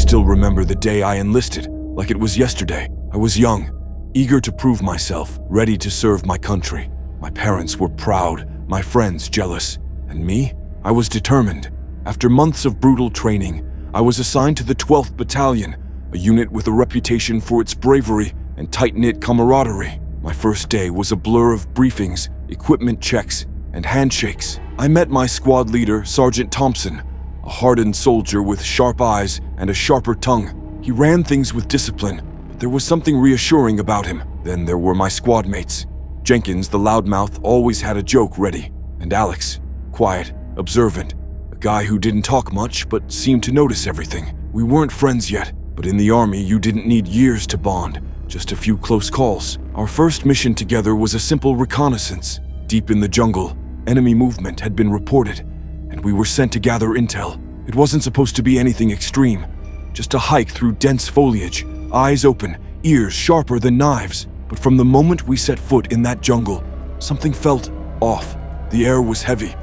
still remember the day I enlisted, like it was yesterday. I was young, eager to prove myself, ready to serve my country. My parents were proud, my friends jealous, and me? I was determined. After months of brutal training, I was assigned to the 12th Battalion, a unit with a reputation for its bravery and tight-knit camaraderie. My first day was a blur of briefings, equipment checks, and handshakes. I met my squad leader, Sergeant Thompson, a hardened soldier with sharp eyes and a sharper tongue. He ran things with discipline, but there was something reassuring about him. Then there were my squad mates. Jenkins, the loudmouth, always had a joke ready, and Alex, quiet, observant, a guy who didn't talk much but seemed to notice everything. We weren't friends yet, but in the Army you didn't need years to bond, just a few close calls. Our first mission together was a simple reconnaissance. Deep in the jungle, enemy movement had been reported, and we were sent to gather intel. It wasn't supposed to be anything extreme, just a hike through dense foliage, eyes open, ears sharper than knives. But from the moment we set foot in that jungle, something felt off. The air was heavy,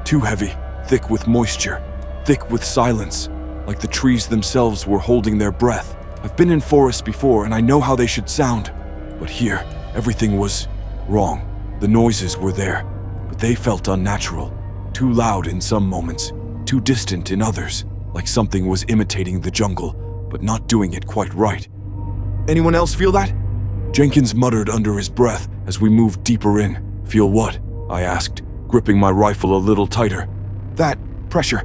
too heavy, thick with moisture, thick with silence, like the trees themselves were holding their breath. I've been in forests before and I know how they should sound, but here, everything was wrong. The noises were there, but they felt unnatural, too loud in some moments, too distant in others, like something was imitating the jungle, but not doing it quite right. Anyone else feel that? Jenkins muttered under his breath as we moved deeper in. Feel what? I asked, gripping my rifle a little tighter. That pressure,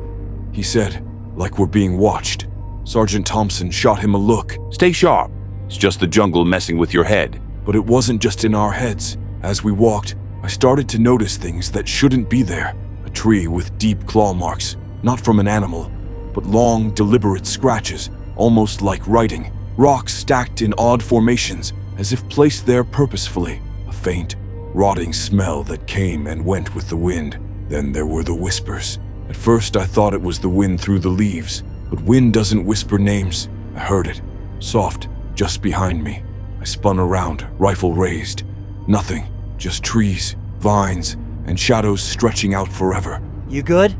he said, like we're being watched. Sergeant Thompson shot him a look. Stay sharp. It's just the jungle messing with your head. But it wasn't just in our heads. As we walked, I started to notice things that shouldn't be there. A tree with deep claw marks, not from an animal, but long, deliberate scratches, almost like writing. Rocks stacked in odd formations, as if placed there purposefully. A faint, rotting smell that came and went with the wind. Then there were the whispers. At first I thought it was the wind through the leaves, but wind doesn't whisper names. I heard it, soft, just behind me. I spun around, rifle raised. Nothing, just trees, vines, and shadows stretching out forever. You good?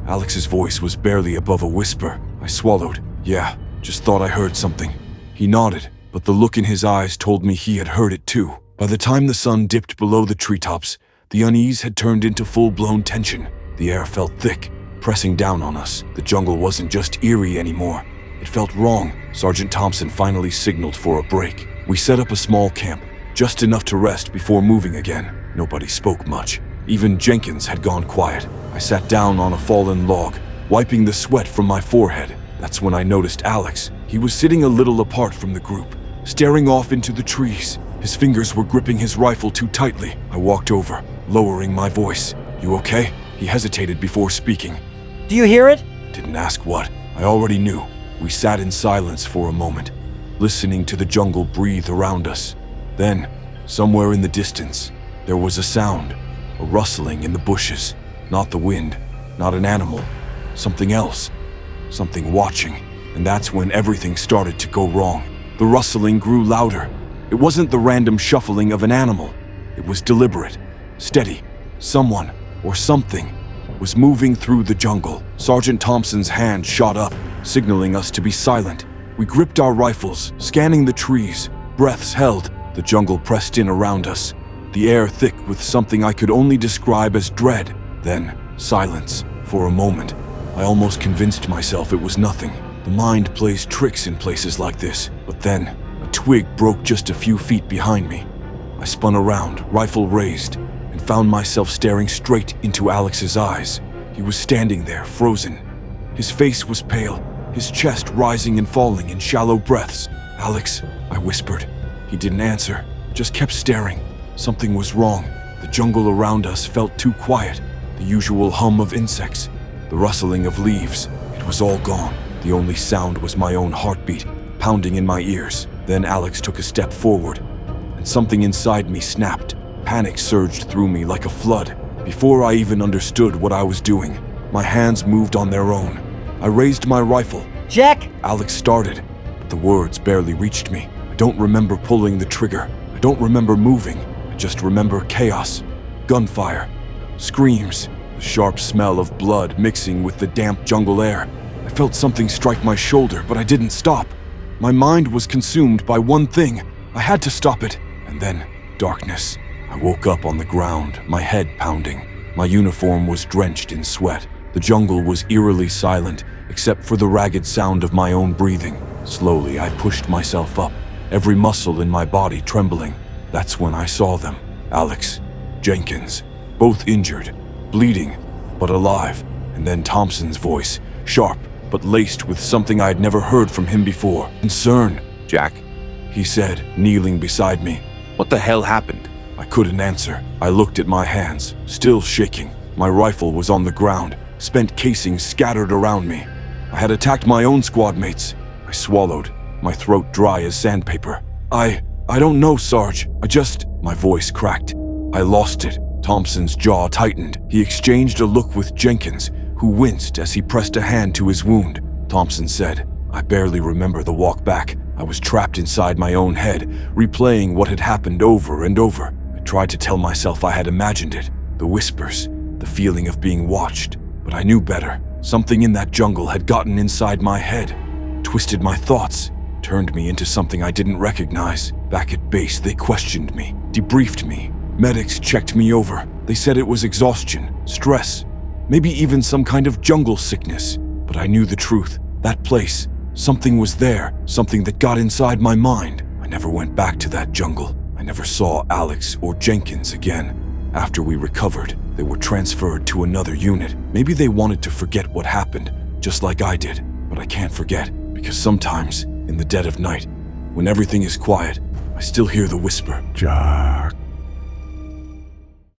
Alex's voice was barely above a whisper. I swallowed. Yeah, just thought I heard something. He nodded, but the look in his eyes told me he had heard it too. By the time the sun dipped below the treetops, the unease had turned into full-blown tension. The air felt thick, pressing down on us. The jungle wasn't just eerie anymore. It felt wrong. Sergeant Thompson finally signaled for a break. We set up a small camp, just enough to rest before moving again. Nobody spoke much. Even Jenkins had gone quiet. I sat down on a fallen log, wiping the sweat from my forehead. That's when I noticed Alex. He was sitting a little apart from the group, staring off into the trees. His fingers were gripping his rifle too tightly. I walked over, lowering my voice. You okay? He hesitated before speaking. Do you hear it? Didn't ask what. I already knew. We sat in silence for a moment, listening to the jungle breathe around us. Then, somewhere in the distance, there was a sound, a rustling in the bushes. Not the wind, not an animal, something else, something watching. And that's when everything started to go wrong. The rustling grew louder. It wasn't the random shuffling of an animal. It was deliberate, steady. Someone, or something, was moving through the jungle. Sergeant Thompson's hand shot up, signaling us to be silent. We gripped our rifles, scanning the trees, breaths held. The jungle pressed in around us, the air thick with something I could only describe as dread. Then, silence. For a moment, I almost convinced myself it was nothing. The mind plays tricks in places like this. But then, a twig broke just a few feet behind me. I spun around, rifle raised, and found myself staring straight into Alex's eyes. He was standing there, frozen. His face was pale, his chest rising and falling in shallow breaths. Alex, I whispered. He didn't answer, just kept staring. Something was wrong. The jungle around us felt too quiet. The usual hum of insects, the rustling of leaves. It was all gone. The only sound was my own heartbeat, pounding in my ears. Then Alex took a step forward, and something inside me snapped. Panic surged through me like a flood. Before I even understood what I was doing, my hands moved on their own. I raised my rifle. Jack! Alex started, but the words barely reached me. I don't remember pulling the trigger. I don't remember moving. I just remember chaos, gunfire, screams, the sharp smell of blood mixing with the damp jungle air. I felt something strike my shoulder, but I didn't stop. My mind was consumed by one thing. I had to stop it. And then, darkness. I woke up on the ground, my head pounding. My uniform was drenched in sweat. The jungle was eerily silent, except for the ragged sound of my own breathing. Slowly, I pushed myself up, every muscle in my body trembling. That's when I saw them. Alex, Jenkins, both injured, bleeding, but alive. And then Thompson's voice, sharp, but laced with something I had never heard from him before. Concern, Jack, he said, kneeling beside me. what the hell happened? I couldn't answer. I looked at my hands, still shaking. My rifle was on the ground, spent casings scattered around me. I had attacked my own squad mates. I swallowed, my throat dry as sandpaper. I don't know, Sarge. My voice cracked. I lost it. Thompson's jaw tightened. He exchanged a look with Jenkins, who winced as he pressed a hand to his wound. Thompson said, I barely remember the walk back. I was trapped inside my own head, replaying what had happened over and over. I tried to tell myself I had imagined it, the whispers, the feeling of being watched. But I knew better. Something in that jungle had gotten inside my head, twisted my thoughts, turned me into something I didn't recognize. Back at base, they questioned me, debriefed me. Medics checked me over. They said it was exhaustion, stress, maybe even some kind of jungle sickness. But I knew the truth. That place, something was there, something that got inside my mind. I never went back to that jungle. I never saw Alex or Jenkins again. After we recovered, they were transferred to another unit. Maybe they wanted to forget what happened, just like I did. But I can't forget, because sometimes, in the dead of night, when everything is quiet, I still hear the whisper. Jack.